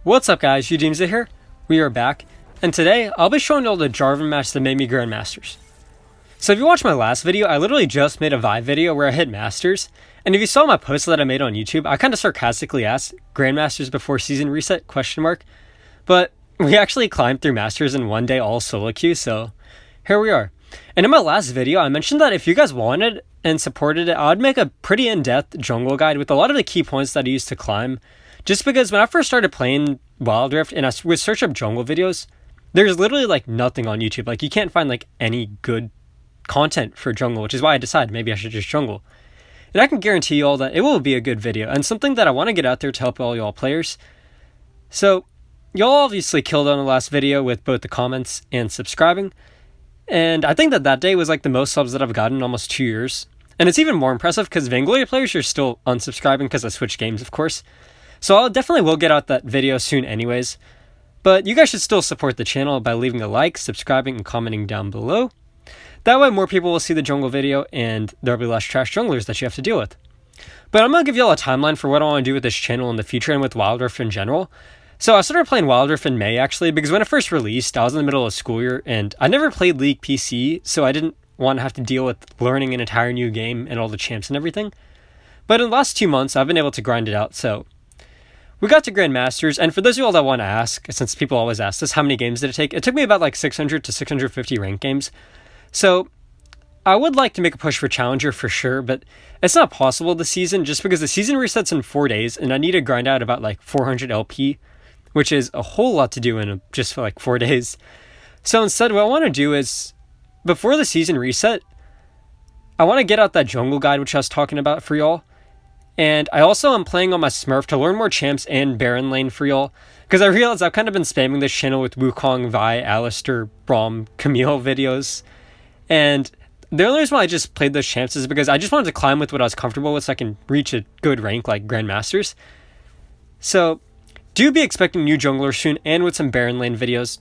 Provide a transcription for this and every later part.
What's up guys, Udimza here. We are back, and today I'll be showing you all the Jarvan match that made me Grandmasters. So if you watched my last video, I literally just made a Vive video where I hit Masters, and if you saw my post that I made on YouTube, I kind of sarcastically asked, Grandmasters before season reset, ? But we actually climbed through Masters in one day all solo queue, so here we are. And in my last video, I mentioned that if you guys wanted and supported it, I would make a pretty in-depth jungle guide with a lot of the key points that I used to climb. Just because when I first started playing Wild Rift and I would search up jungle videos, there's literally like nothing on YouTube. Like you can't find like any good content for jungle, which is why I decided maybe I should just jungle. And I can guarantee you all that it will be a good video and something that I want to get out there to help all y'all players. So y'all obviously killed on the last video with both the comments and subscribing. And I think that day was like the most subs that I've gotten in almost 2 years. And it's even more impressive because Vainglory players are still unsubscribing because I switched games, of course. So I definitely will get out that video soon anyways. But you guys should still support the channel by leaving a like, subscribing, and commenting down below. That way more people will see the jungle video and there'll be less trash junglers that you have to deal with. But I'm going to give y'all a timeline for what I want to do with this channel in the future and with Wild Rift in general. So I started playing Wild Rift in May actually because when it first released, I was in the middle of school year and I never played League PC, so I didn't want to have to deal with learning an entire new game and all the champs and everything. But in the last 2 months, I've been able to grind it out, so we got to Grandmasters, and for those of you all that want to ask, since people always ask this, how many games did it take? It took me about like 600 to 650 ranked games. So I would like to make a push for Challenger for sure, but it's not possible this season just because the season resets in 4 days, and I need to grind out about like 400 LP, which is a whole lot to do in just for like 4 days. So instead, what I want to do is, before the season reset, I want to get out that jungle guide, which I was talking about for y'all. And I also am playing on my Smurf to learn more champs and Baron lane for y'all. Because I realized I've kind of been spamming this channel with Wukong, Vi, Alistar, Braum, Camille videos. And the only reason why I just played those champs is because I just wanted to climb with what I was comfortable with so I can reach a good rank like Grandmasters. So do be expecting new junglers soon and with some Baron lane videos.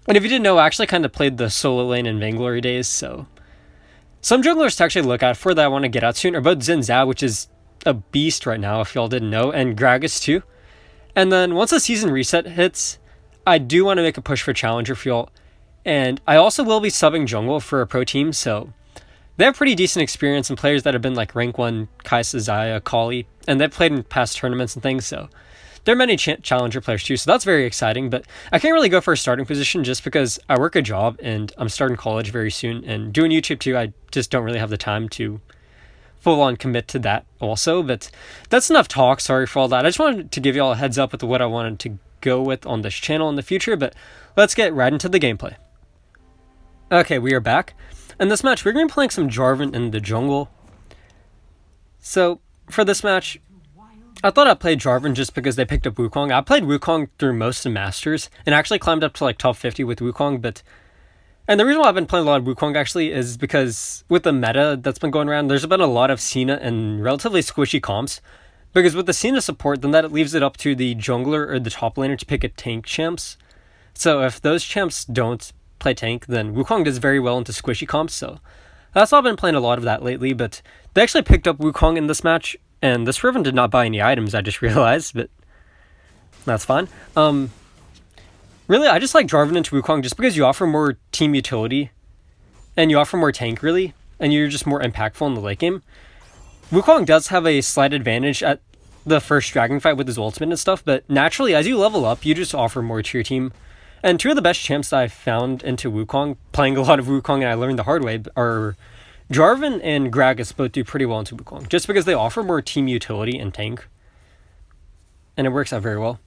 And if you didn't know, I actually kind of played the solo lane in Vainglory days, so some junglers to actually look out for that I want to get out soon are both Xin Zhao, which is a beast right now if y'all didn't know, and Gragas too. And then once the season reset hits, I do want to make a push for Challenger for y'all. And I also will be subbing jungle for a pro team, so they have pretty decent experience and players that have been like rank 1, Kai'Sa, Xayah, Kali, and they've played in past tournaments and things, so there are many Challenger players too, so that's very exciting. But I can't really go for a starting position just because I work a job and I'm starting college very soon, and doing YouTube too, I just don't really have the time to full on commit to that also. But that's enough talk, sorry for all that. I just wanted to give you all a heads up with what I wanted to go with on this channel in the future, but let's get right into the gameplay. Okay, we are back. In this match, we're going to be playing some Jarvan in the jungle. So for this match, I thought I'd play Jarvan just because they picked up Wukong. I played Wukong through most of Masters and actually climbed up to like top 50 with Wukong, and the reason why I've been playing a lot of Wukong actually is because with the meta that's been going around, there's been a lot of Cena and relatively squishy comps. Because with the Cena support, then that leaves it up to the jungler or the top laner to pick a tank champs. So if those champs don't play tank, then Wukong does very well into squishy comps. So that's why I've been playing a lot of that lately. But they actually picked up Wukong in this match, and this Riven did not buy any items, I just realized, but that's fine. Really, I just like Jarvan into Wukong just because you offer more team utility and you offer more tank, really, and you're just more impactful in the late game. Wukong does have a slight advantage at the first dragon fight with his ultimate and stuff, but naturally, as you level up, you just offer more to your team. And two of the best champs that I found into Wukong, playing a lot of Wukong and I learned the hard way, are Jarvan and Gragas. Both do pretty well into Wukong, just because they offer more team utility and tank. And it works out very well.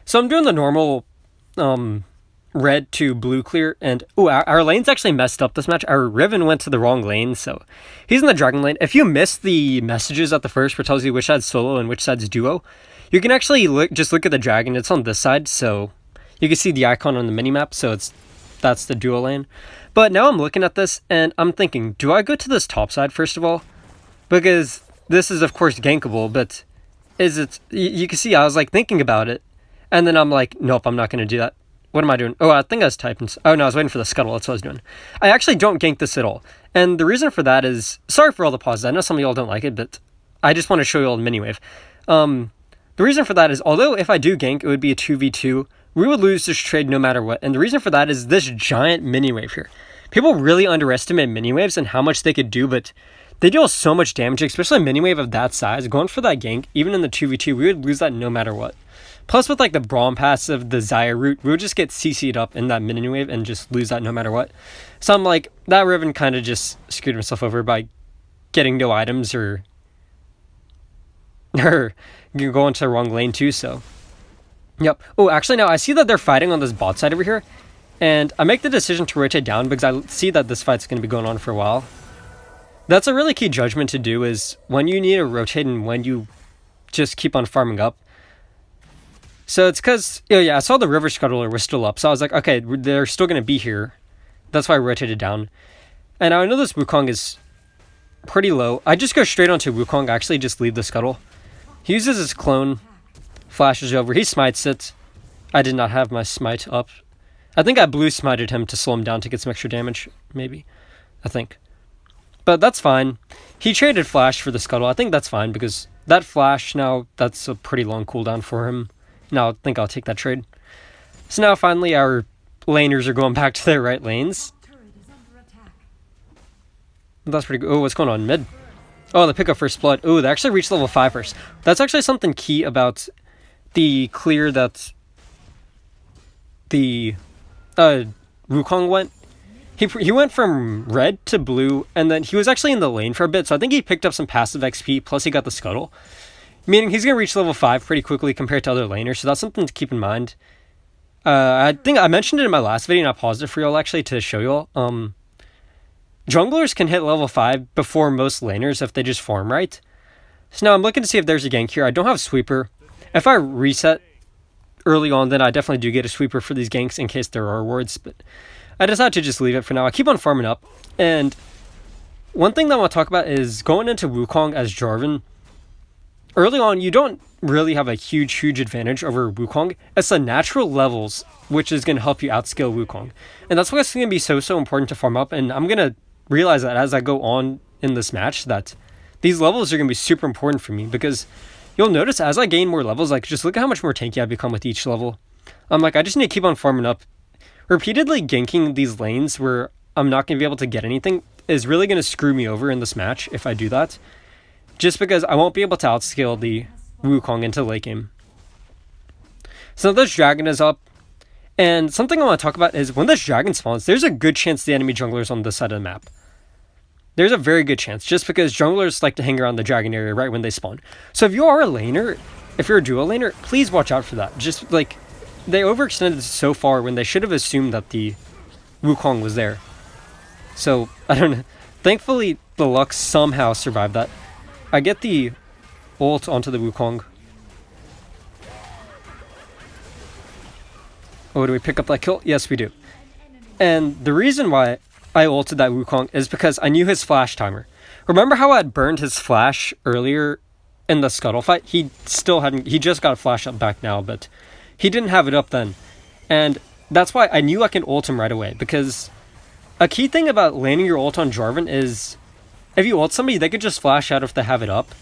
So I'm doing the normal red to blue clear, and our lane's actually messed up this match. Our Riven went to the wrong lane, so he's in the dragon lane. If you miss the messages at the first where it tells you which side's solo and which side's duo, you can actually just look at the dragon. It's on this side, so you can see the icon on the minimap, so that's the duo lane. But now I'm looking at this, and I'm thinking, do I go to this top side first of all? Because this is, of course, gankable, but you can see I was like thinking about it, and then I'm like, nope, I'm not going to do that. What am I doing? Oh, I think I was typing. Oh, no, I was waiting for the scuttle. That's what I was doing. I actually don't gank this at all. And the reason for that is, sorry for all the pauses. I know some of y'all don't like it, but I just want to show you all the mini wave. The reason for that is, although if I do gank, it would be a 2v2, we would lose this trade no matter what. And the reason for that is this giant mini wave here. People really underestimate mini waves and how much they could do, but they deal so much damage, especially a mini wave of that size. Going for that gank, even in the 2v2, we would lose that no matter what. Plus with like the Braum passive, the Xayah root, we would just get CC'd up in that mini wave and just lose that no matter what. So I'm like, that Riven kind of just screwed himself over by getting no items or going to the wrong lane too, so. Yep. Oh, actually now I see that they're fighting on this bot side over here. And I make the decision to rotate down because I see that this fight's going to be going on for a while. That's a really key judgment to do, is when you need to rotate and when you just keep on farming up. So it's because, I saw the River Scuttler was still up. So I was like, okay, they're still going to be here. That's why I rotated down. And I know this Wukong is pretty low. I just go straight onto Wukong, actually just leave the Scuttle. He uses his clone, flashes over, he smites it. I did not have my smite up. I think I blue smited him to slow him down to get some extra damage, maybe. I think. But that's fine. He traded flash for the Scuttle. I think that's fine because that flash now, that's a pretty long cooldown for him. Now I think I'll take that trade. So now finally our laners are going back to their right lanes. That's pretty good. Oh, what's going on mid? Oh, the pick up first blood. Oh, they actually reached level 5 first. That's actually something key about the clear that the Wukong went. He went from red to blue, and then he was actually in the lane for a bit, so I think he picked up some passive XP, plus he got the Scuttle. Meaning he's going to reach level 5 pretty quickly compared to other laners, so that's something to keep in mind. I think I mentioned it in my last video, and I paused it for y'all actually to show y'all. Junglers can hit level 5 before most laners if they just farm right. So now I'm looking to see if there's a gank here. I don't have Sweeper. If I reset early on, then I definitely do get a Sweeper for these ganks in case there are wards, but I decided to just leave it for now. I keep on farming up, and one thing that I want to talk about is going into Wukong as Jarvan. Early on, you don't really have a huge advantage over Wukong. It's the natural levels which is going to help you outscale Wukong. And that's why it's going to be so important to farm up, and I'm going to realize that as I go on in this match, that these levels are going to be super important for me, because you'll notice as I gain more levels, like just look at how much more tanky I become with each level. I'm like, I just need to keep on farming up. Repeatedly ganking these lanes where I'm not going to be able to get anything is really going to screw me over in this match if I do that. Just because I won't be able to outscale the Wukong into late game. So this dragon is up. And something I want to talk about is when this dragon spawns, there's a good chance the enemy jungler is on this side of the map. There's a very good chance, just because junglers like to hang around the dragon area right when they spawn. So if you are a laner, if you're a duo laner, please watch out for that. Just like, they overextended so far when they should have assumed that the Wukong was there. So, I don't know. Thankfully, the Lux somehow survived that. I get the ult onto the Wukong. Oh, do we pick up that kill? Yes, we do. And the reason why I ulted that Wukong is because I knew his flash timer. Remember how I had burned his flash earlier in the Scuttle fight? He just got a flash up back now, but he didn't have it up then. And that's why I knew I can ult him right away, because a key thing about landing your ult on Jarvan is if you ult somebody, they could just flash out if they have it up.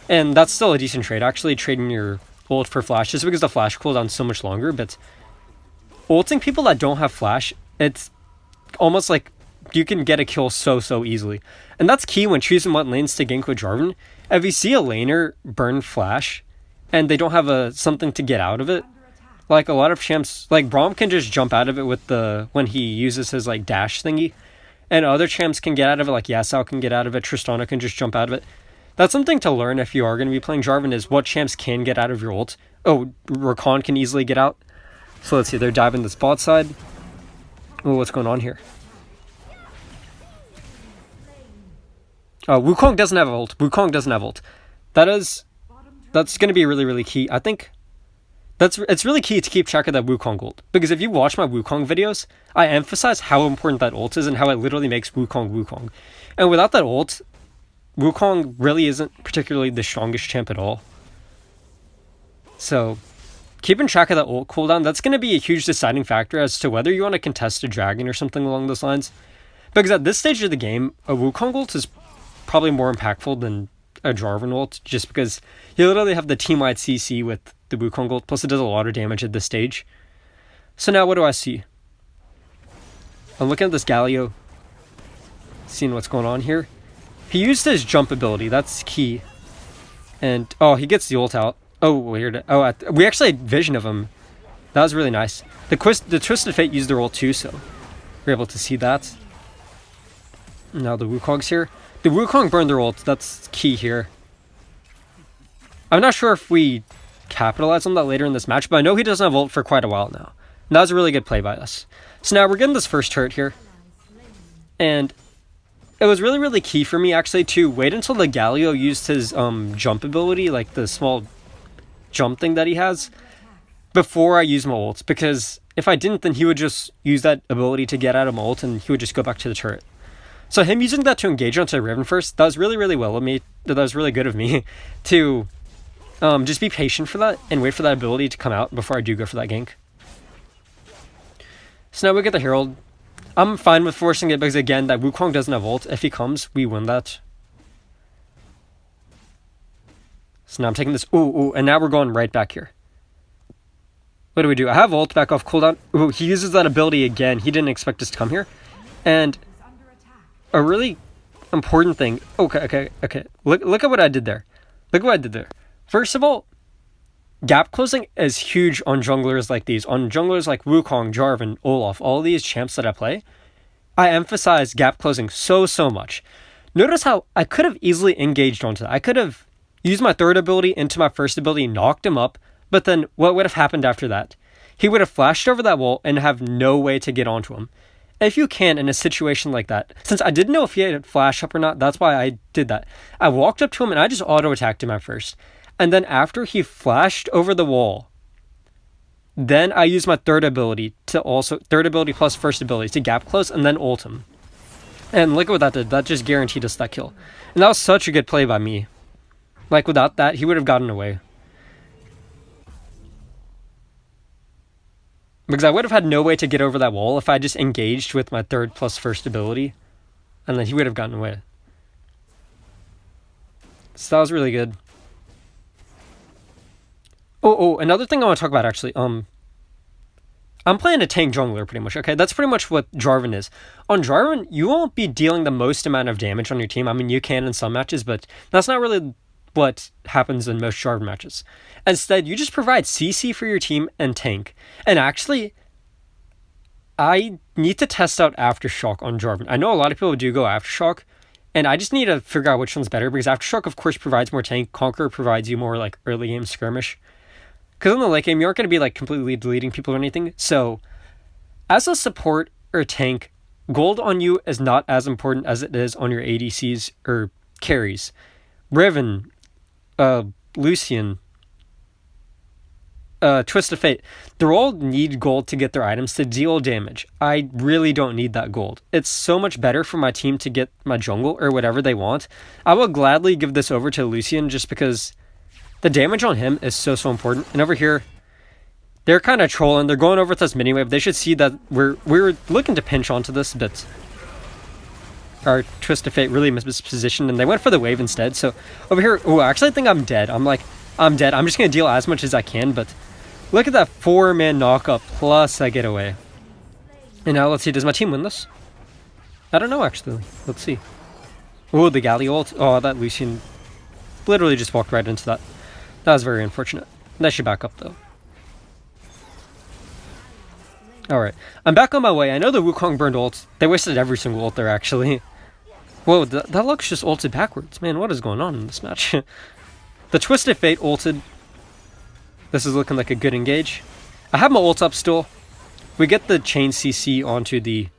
And that's still a decent trade, actually, trading your ult for flash, just because the flash cooldown's so much longer. But ulting people that don't have flash, it's almost like you can get a kill so easily. And that's key when choosing what lanes to gank with Jarvan. If you see a laner burn flash, and they don't have something to get out of it, like a lot of champs, like Braum can just jump out of it with when he uses his like dash thingy. And other champs can get out of it, like Yasuo can get out of it, Tristana can just jump out of it. That's something to learn if you are going to be playing Jarvan, is what champs can get out of your ult. Oh, Rakan can easily get out. So let's see, they're diving this bot side. Oh, what's going on here? Oh, Wukong doesn't have ult. Wukong doesn't have ult. That's going to be really key. I think it's really key to keep track of that Wukong ult. Because if you watch my Wukong videos, I emphasize how important that ult is and how it literally makes Wukong Wukong. And without that ult, Wukong really isn't particularly the strongest champ at all. So, keeping track of that ult cooldown, that's going to be a huge deciding factor as to whether you want to contest a dragon or something along those lines. Because at this stage of the game, a Wukong ult is probably more impactful than a Jarvan ult, just because you literally have the team-wide CC with the Wukong ult, plus it does a lot of damage at this stage. So now what do I see? I'm looking at this Galio, seeing what's going on here. He used his jump ability, that's key. And, oh, he gets the ult out. Oh, weird. Oh, we actually had vision of him. That was really nice. The Twisted Fate used their ult too, so we're able to see that. Now the Wukong's here. The Wukong burned their ult, that's key here. I'm not sure if we capitalize on that later in this match, but I know he doesn't have ult for quite a while now. And that was a really good play by us. So now we're getting this first turret here. And it was really, really key for me actually to wait until the Galio used his jump ability, like the small jump thing that he has, before I use my ult. Because if I didn't, then he would just use that ability to get out of my ult and he would just go back to the turret. So him using that to engage onto Riven first, that was really, really well of me. That was really good of me to just be patient for that and wait for that ability to come out before I do go for that gank. So now we get the Herald. I'm fine with forcing it because, again, that Wukong doesn't have ult. If he comes, we win that. So now I'm taking this. Ooh, and now we're going right back here. What do? I have ult back off cooldown. Ooh, he uses that ability again. He didn't expect us to come here. And a really important thing. Okay. Look at what I did there. First of all, gap closing is huge on junglers like these. On junglers like Wukong, Jarvan, Olaf, all these champs that I play, I emphasize gap closing so much. Notice how I could have easily engaged onto that. I could have used my third ability into my first ability, knocked him up, but then what would have happened after that? He would have flashed over that wall and have no way to get onto him. If you can in a situation like that, since I didn't know if he had flash up or not, that's why I did that. I walked up to him and I just auto-attacked him at first. And then after he flashed over the wall, then I used my third ability plus first ability to gap close and then ult him. And look at what that did. That just guaranteed us that kill. And that was such a good play by me. Like without that, he would have gotten away. Because I would have had no way to get over that wall if I just engaged with my third plus first ability. And then he would have gotten away. So that was really good. Oh, another thing I want to talk about actually. I'm playing a tank jungler pretty much, okay? That's pretty much what Jarvan is. On Jarvan, you won't be dealing the most amount of damage on your team. I mean, you can in some matches, but that's not really what happens in most Jarvan matches. Instead, you just provide CC for your team and tank. And actually, I need to test out Aftershock on Jarvan. I know a lot of people do go Aftershock, and I just need to figure out which one's better, because Aftershock, of course, provides more tank. Conqueror provides you more, like, early game skirmish. Because in the late game, you aren't going to be, like, completely deleting people or anything. So, as a support or tank, gold on you is not as important as it is on your ADCs or carries. Riven, Lucian, Twisted Fate, they all need gold to get their items to deal damage. I really don't need that gold. It's so much better for my team to get my jungle or whatever they want. I will gladly give this over to Lucian just because the damage on him is so important. And over here, they're kind of trolling. They're going over with this mini wave. They should see that we're looking to pinch onto this, but our Twisted Fate really mispositioned, and they went for the wave instead. So over here, I actually think I'm dead. I'm dead. I'm just going to deal as much as I can, but look at that 4-man knockup, plus I get away. And now let's see, does my team win this? I don't know, actually. Let's see. Oh, the Galio ult. Oh, that Lucian literally just walked right into that. That was very unfortunate. That should back up, though. Alright, I'm back on my way. I know the Wukong burned ult. They wasted every single ult there, actually. Whoa, that Lux just ulted backwards. Man, what is going on in this match? The Twisted Fate ulted. This is looking like a good engage. I have my ult up still. We get the chain CC onto the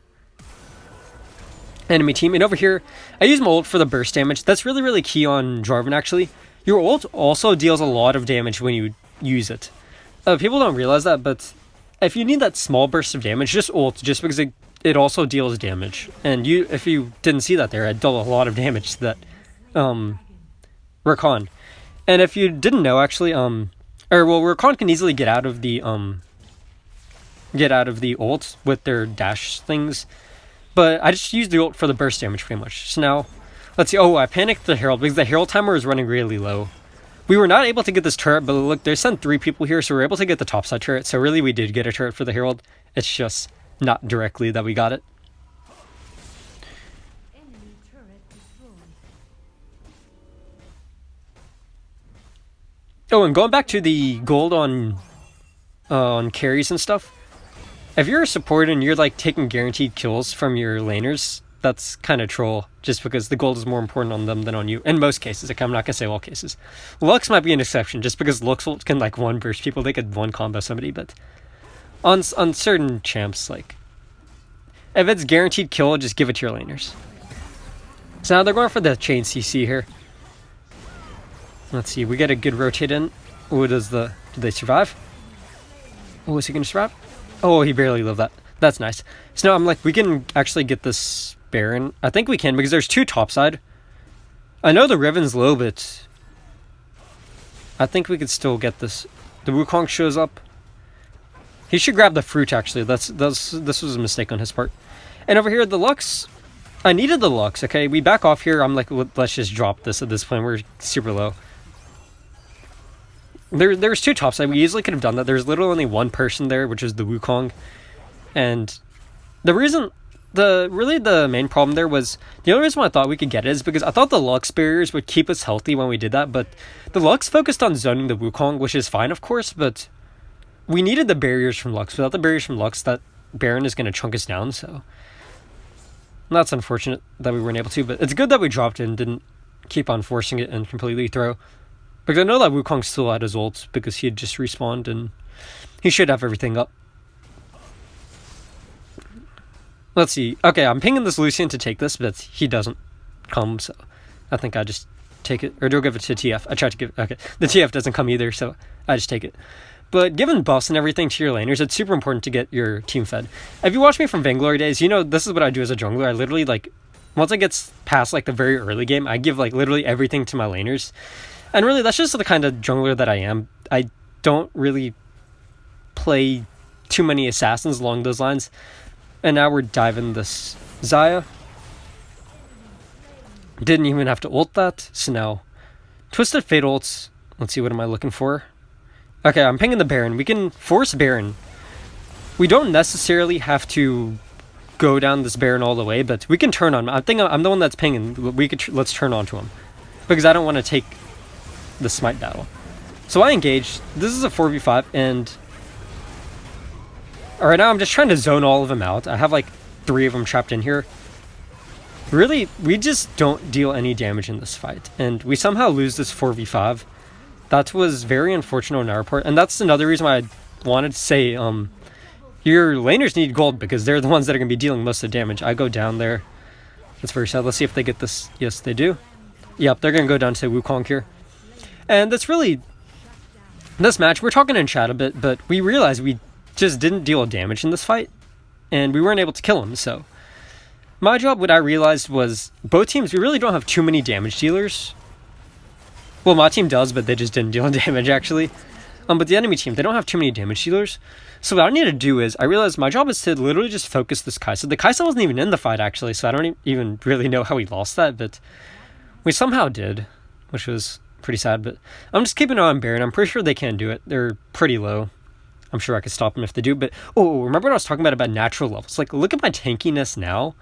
enemy team. And over here, I use my ult for the burst damage. That's really, really key on Jarvan, actually. Your ult also deals a lot of damage when you use it. People don't realize that, but if you need that small burst of damage, just ult, just because it also deals damage. And if you didn't see that there, it dealt a lot of damage to that Rakan. And if you didn't know, actually, Rakan can easily get out of the ult with their dash things. But I just used the ult for the burst damage pretty much. So now, Let's see. Oh, I panicked the Herald because the Herald timer is running really low. We were not able to get this turret, but look, they sent 3 people here, so we were able to get the topside turret. So really, we did get a turret for the Herald. It's just not directly that we got it. Oh, and going back to the gold on carries and stuff, if you're a support and you're like taking guaranteed kills from your laners, that's kind of troll, just because the gold is more important on them than on you. In most cases, like, I'm not gonna say all cases. Lux might be an exception, just because Lux can like one burst people, they could one combo somebody, but on certain champs, like, if it's guaranteed kill, just give it to your laners. So now they're going for the chain CC here. Let's see, we get a good rotate in. Oh, did they survive? Oh, is he gonna survive? Oh, he barely lived that. That's nice. So now I'm like, we can actually get this Baron. I think we can, because there's 2 topside. I know the Riven's low, but I think we could still get this. The Wukong shows up. He should grab the fruit, actually. This was a mistake on his part. And over here, the Lux. I needed the Lux, okay? We back off here. I'm like, let's just drop this at this point. We're super low. There's 2 topside. We easily could have done that. There's literally only 1 person there, which is the Wukong. And the reason, the main problem there was, the only reason why I thought we could get it is because I thought the Lux barriers would keep us healthy when we did that, but the Lux focused on zoning the Wukong, which is fine, of course, but we needed the barriers from Lux. Without the barriers from Lux, that Baron is going to chunk us down, so that's unfortunate that we weren't able to, but it's good that we dropped it and didn't keep on forcing it and completely throw. Because I know that Wukong still had his ult, because he had just respawned, and he should have everything up. Let's see. Okay, I'm pinging this Lucian to take this, but he doesn't come, so I think I just take it. Or do I give it to TF? I tried to give... Okay, the TF doesn't come either, so I just take it. But given buffs and everything to your laners, it's super important to get your team fed. If you watch me from Vainglory days, you know this is what I do as a jungler. I literally, like, once I get past, like, the very early game, I give, like, literally everything to my laners. And really, that's just the kind of jungler that I am. I don't really play too many assassins along those lines. And now we're diving this Xayah. Didn't even have to ult that. So now, Twisted Fate ults. Let's see, what am I looking for? Okay, I'm pinging the Baron. We can force Baron. We don't necessarily have to go down this Baron all the way, but we can turn on him. I think I'm the one that's pinging. Let's turn on to him. Because I don't want to take the smite battle. So I engage. This is a 4v5, and right now I'm just trying to zone all of them out. I have like 3 of them trapped in here. Really, we just don't deal any damage in this fight, and we somehow lose this 4v5. That was very unfortunate on our part, and that's another reason why I wanted to say your laners need gold, because they're the ones that are going to be dealing most of the damage. I go down there. That's very sad. Let's see if they get this. Yes, they do. Yep, they're going to go down to Wukong here. And that's really... This match, we're talking in chat a bit, but we realized we just didn't deal damage in this fight, and we weren't able to kill him, so... My job, what I realized was, both teams, we really don't have too many damage dealers. Well, my team does, but they just didn't deal damage, actually. But the enemy team, they don't have too many damage dealers. So what I need to do is, I realized my job is to literally just focus this Kai'Sa. The Kai'Sa wasn't even in the fight, actually, so I don't even really know how we lost that, but we somehow did, which was pretty sad, but I'm just keeping an eye on Baron. I'm pretty sure they can do it. They're pretty low. I'm sure I could stop them if they do, but, oh, remember what I was talking about natural levels? Like, look at my tankiness now.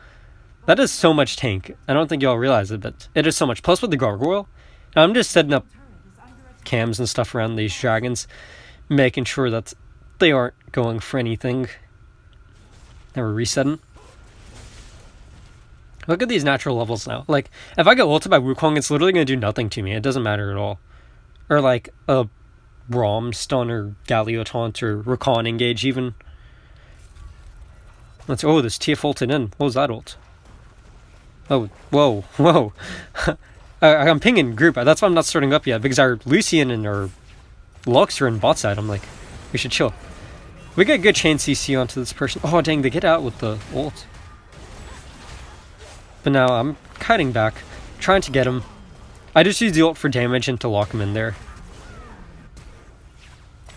That is so much tank. I don't think y'all realize it, but it is so much. Plus with the gargoyle, now I'm just setting up cams and stuff around these dragons, making sure that they aren't going for anything. Now we're resetting. Look at these natural levels now. Like, if I get ulted by Wukong, it's literally going to do nothing to me. It doesn't matter at all. Or like a Braum stun or Galio taunt or Rakan engage even. Let's, oh, this TF ulted in. What was that ult? Oh, whoa, whoa. I'm pinging group. That's why I'm not starting up yet, because our Lucian and our Lux are in bot side. I'm like, we should chill. We get good chain CC onto this person. Oh, dang, they get out with the ult. But now I'm kiting back, trying to get him. I just use the ult for damage and to lock him in there.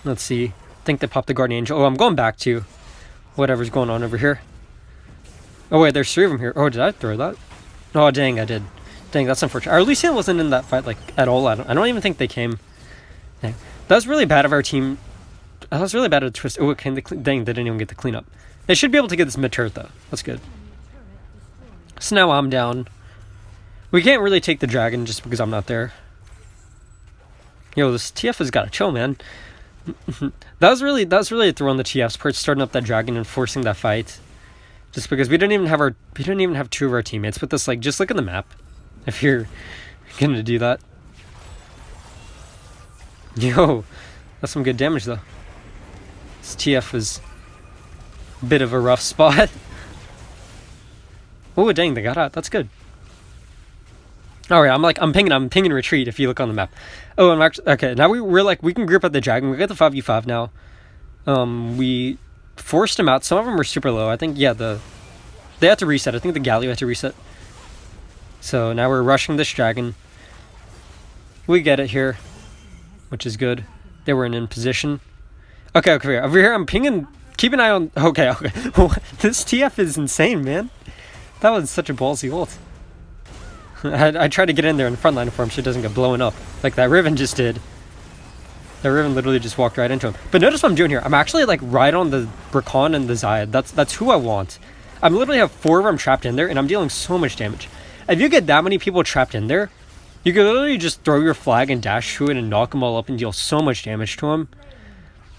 Let's see. I think they popped the Guardian Angel. Oh, I'm going back to whatever's going on over here. Oh, wait, there's 3 of them here. Oh, did I throw that? Oh, dang, I did. Dang, that's unfortunate. Our Lucian wasn't in that fight, like, at all. I don't even think they came. Dang. That was really bad of our team. That was really bad of the twist. Oh, dang, they didn't even get the cleanup. They should be able to get this mid-turret, though. That's good. So now I'm down. We can't really take the dragon just because I'm not there. Yo, this TF has got to chill, man. that was really a throw on the TF's part, starting up that dragon and forcing that fight. Just because we didn't even have two of our teammates with us. Like, just look at the map if you're gonna do that. Yo, that's some good damage though. This TF is a bit of a rough spot. Oh dang, they got out. That's good. Alright, I'm pinging retreat if you look on the map. Oh, I'm actually okay. Now we're like we can group up the dragon. We got the 5v5 now. We forced them out. Some of them were super low. I think they had to reset. I think the Galio had to reset. So now we're rushing this dragon. We get it here, which is good. They were in position. Okay, over here I'm pinging. Keep an eye on. Okay. This TF is insane, man. That was such a ballsy ult. I tried to get in there in the front line for him so he doesn't get blown up like that Riven just did. That Riven literally just walked right into him. But notice what I'm doing here. I'm actually like right on the Rakan and the Zayed. That's who I want. I literally have 4 of them trapped in there and I'm dealing so much damage. If you get that many people trapped in there, you can literally just throw your flag and dash through it and knock them all up and deal so much damage to them.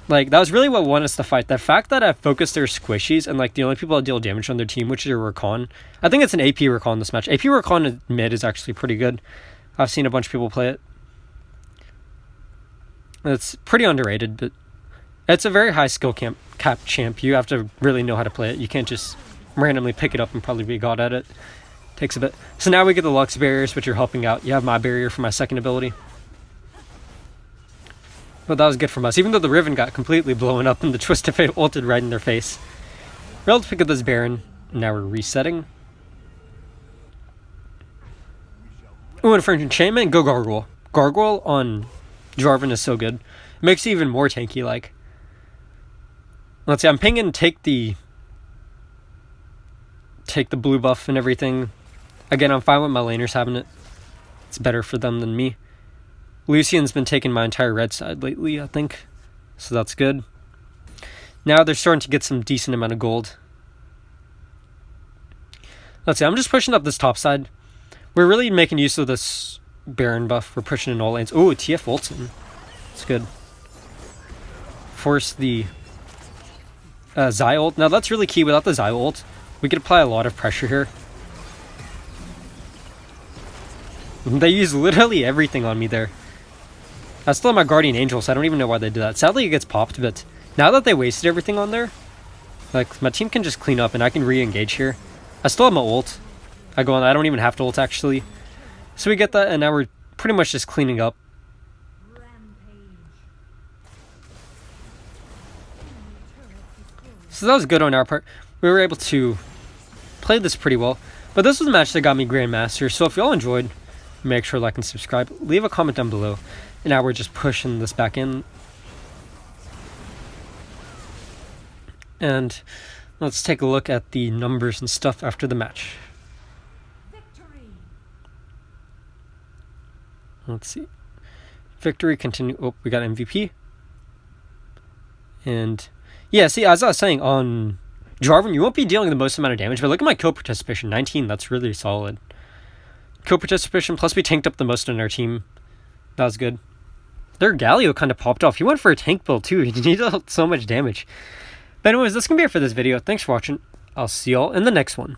Like, that was really what won us the fight. The fact that I focused their squishies and, like, the only people that deal damage on their team, which is a Rakan. I think it's an AP Rakan this match. AP Rakan in mid is actually pretty good. I've seen a bunch of people play it. It's pretty underrated, but it's a very high skill cap champ. You have to really know how to play it. You can't just randomly pick it up and probably be god at it. Takes a bit. So now we get the Lux barriers, which are helping out. You have my barrier for my second ability. But that was good from us, even though the Riven got completely blown up and the Twisted Fate ulted right in their face. We're able to pick up this Baron, and now we're resetting. Oh, and for enchantment, go Gargoyle. Gargoyle on Jarvan is so good. It makes it even more tanky, like. Let's see, I'm pinging take the blue buff and everything. Again, I'm fine with my laners having it. It's better for them than me. Lucian's been taking my entire red side lately, I think. So that's good. Now they're starting to get some decent amount of gold. Let's see, I'm just pushing up this top side. We're really making use of this Baron buff. We're pushing in all lanes. Oh, TF ults in. That's good. Force the Zai ult. Now that's really key. Without the Zai ult, we could apply a lot of pressure here. They use literally everything on me there. I still have my Guardian Angel, so I don't even know why they did that. Sadly, it gets popped, but now that they wasted everything on there, like, my team can just clean up and I can re-engage here. I still have my ult. I don't even have to ult, actually. So we get that, and now we're pretty much just cleaning up. So that was good on our part. We were able to play this pretty well. But this was a match that got me Grandmasters, so if y'all enjoyed, make sure to like and subscribe. Leave a comment down below. And now we're just pushing this back in. And let's take a look at the numbers and stuff after the match. Victory. Let's see. Victory continue. Oh, we got MVP. And yeah, see, as I was saying, on Jarvan, you won't be dealing the most amount of damage, but look at my kill participation, 19. That's really solid. Kill participation, plus we tanked up the most on our team. That was good. Their Galio kind of popped off. He went for a tank build too. He dealt so much damage. But anyways, that's going to be it for this video. Thanks for watching. I'll see y'all in the next one.